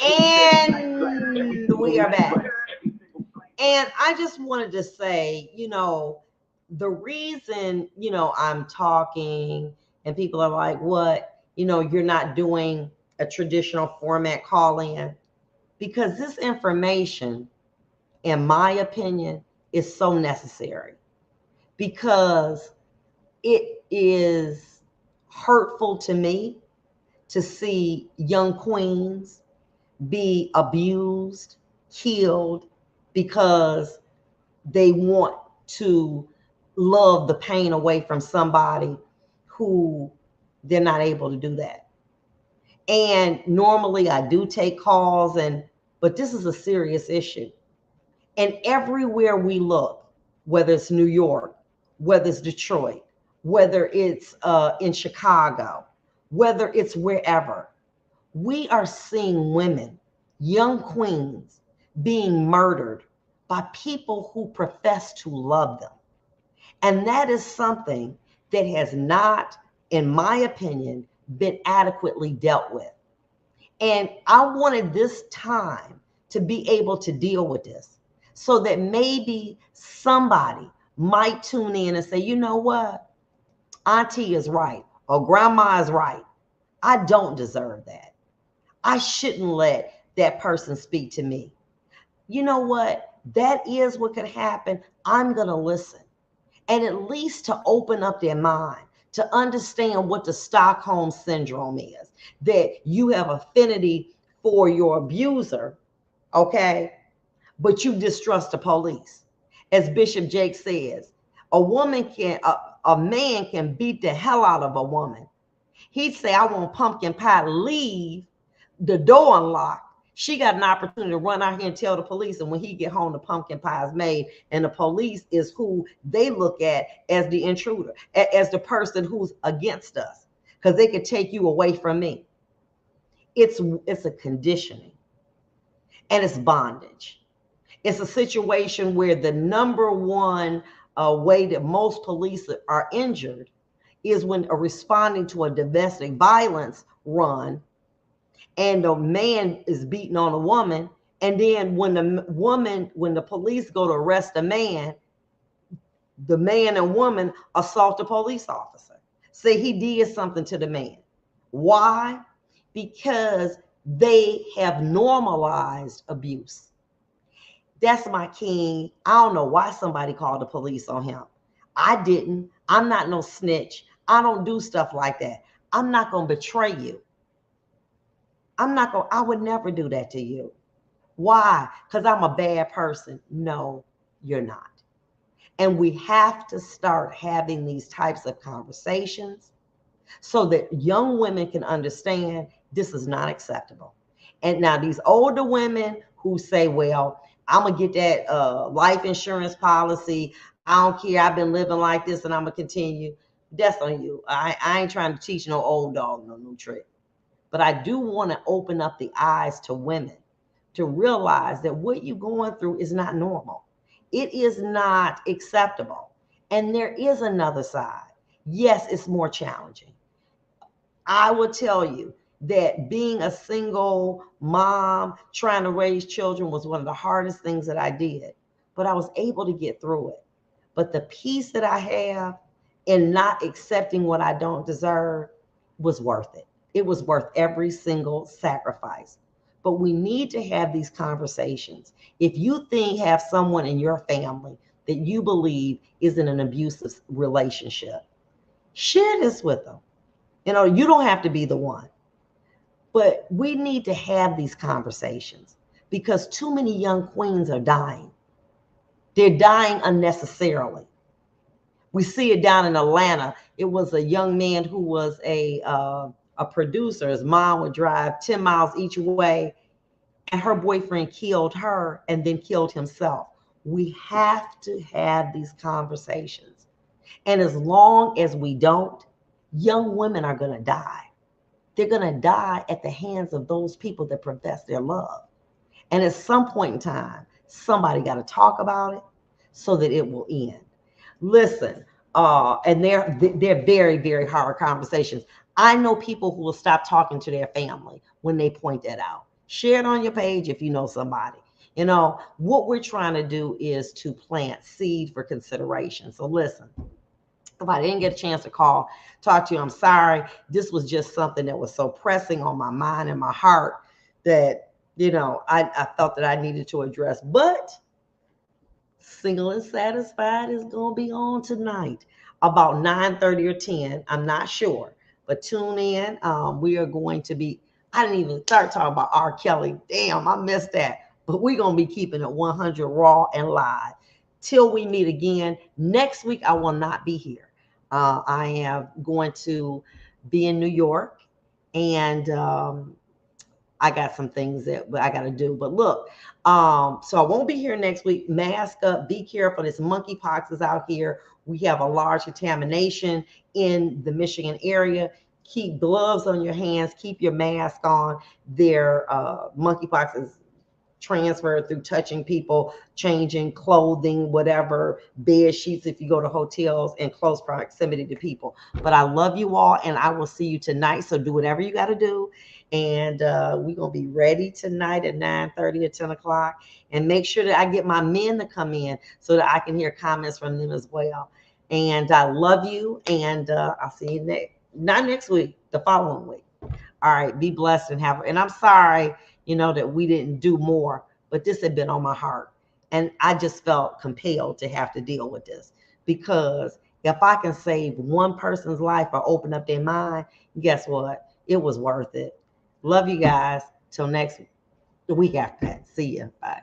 And we are back. And I just wanted to say, the reason, I'm talking and people are like, what? You're not doing a traditional format call in, because this information, in my opinion, is so necessary, because it is hurtful to me to see young queens be abused, killed, because they want to love the pain away from somebody who they're not able to do that. And normally I do take calls, but this is a serious issue. And everywhere we look, whether it's New York, whether it's Detroit, whether it's in Chicago, whether it's wherever, we are seeing women, young queens, being murdered by people who profess to love them. And that is something that has not, in my opinion, been adequately dealt with. And I wanted this time to be able to deal with this, so that maybe somebody might tune in and say, you know what? Auntie is right, or grandma is right. I don't deserve that. I shouldn't let that person speak to me. You know what? That is what could happen. I'm going to listen. And at least to open up their mind, to understand what the Stockholm syndrome is, that you have affinity for your abuser, okay, but you distrust the police. As Bishop Jake says, a man can beat the hell out of a woman. He'd say, I want pumpkin pie to leave, the door unlocked. She got an opportunity to run out here and tell the police, and when he get home, the pumpkin pie is made, and the police is who they look at as the intruder, as the person who's against us, because they could take you away from me. It's a conditioning, and it's bondage. It's a situation where the number one way that most police are injured is when responding to a domestic violence run, and the man is beating on a woman, and then when the police go to arrest a man, the man and woman assault the police officer, say he did something to the man. Why? Because they have normalized abuse. That's my king. I don't know why somebody called the police on him. I didn't. I'm not no snitch. I don't do stuff like that. I'm not going to betray you. I would never do that to you. Why? Because I'm a bad person. No, you're not. And we have to start having these types of conversations so that young women can understand this is not acceptable. And now these older women who say, well, I'm going to get that life insurance policy. I don't care. I've been living like this and I'm going to continue. That's on you. I ain't trying to teach no old dog no new trick. But I do want to open up the eyes to women to realize that what you're going through is not normal. It is not acceptable. And there is another side. Yes, it's more challenging. I will tell you that being a single mom trying to raise children was one of the hardest things that I did. But I was able to get through it. But the peace that I have in not accepting what I don't deserve was worth it. It was worth every single sacrifice. But we need to have these conversations. If you have someone in your family that you believe is in an abusive relationship, share this with them. You don't have to be the one. But we need to have these conversations because too many young queens are dying. They're dying unnecessarily. We see it down in Atlanta. It was a young man who was a producer. His mom would drive 10 miles each way, and her boyfriend killed her and then killed himself. We have to have these conversations. And as long as we don't, young women are going to die. They're going to die at the hands of those people that profess their love. And at some point in time, somebody got to talk about it so that it will end. Listen, and they're very, very hard conversations. I know people who will stop talking to their family when they point that out. Share it on your page if you know somebody. You know, what we're trying to do is to plant seed for consideration. So listen, if I didn't get a chance to talk to you, I'm sorry. This was just something that was so pressing on my mind and my heart that, I felt that I needed to address. But Single and Satisfied is going to be on tonight about 9:30 or 10. I'm not sure, but tune in. We are going to be, I didn't even start talking about R. Kelly. Damn, I missed that. But we're going to be keeping it 100 raw and live. Till we meet again. Next week, I will not be here. I am going to be in New York, and I got some things that I got to do. But look, so I won't be here next week. Mask up, be careful. This monkeypox is out here. We have a large contamination in the Michigan area. Keep gloves on your hands, keep your mask on. Their monkeypox is transferred through touching people, changing clothing, whatever, bed sheets if you go to hotels in close proximity to people. But I love you all, and I will see you tonight. So do whatever you got to do. And we're going to be ready tonight at 9:30 or 10 o'clock. And make sure that I get my men to come in so that I can hear comments from them as well. And I love you. And I'll see you not next week, the following week. All right, be blessed and and I'm sorry, that we didn't do more, but this had been on my heart. And I just felt compelled to have to deal with this because if I can save one person's life or open up their mind, guess what? It was worth it. Love you guys. Till next week after that. See ya. Bye.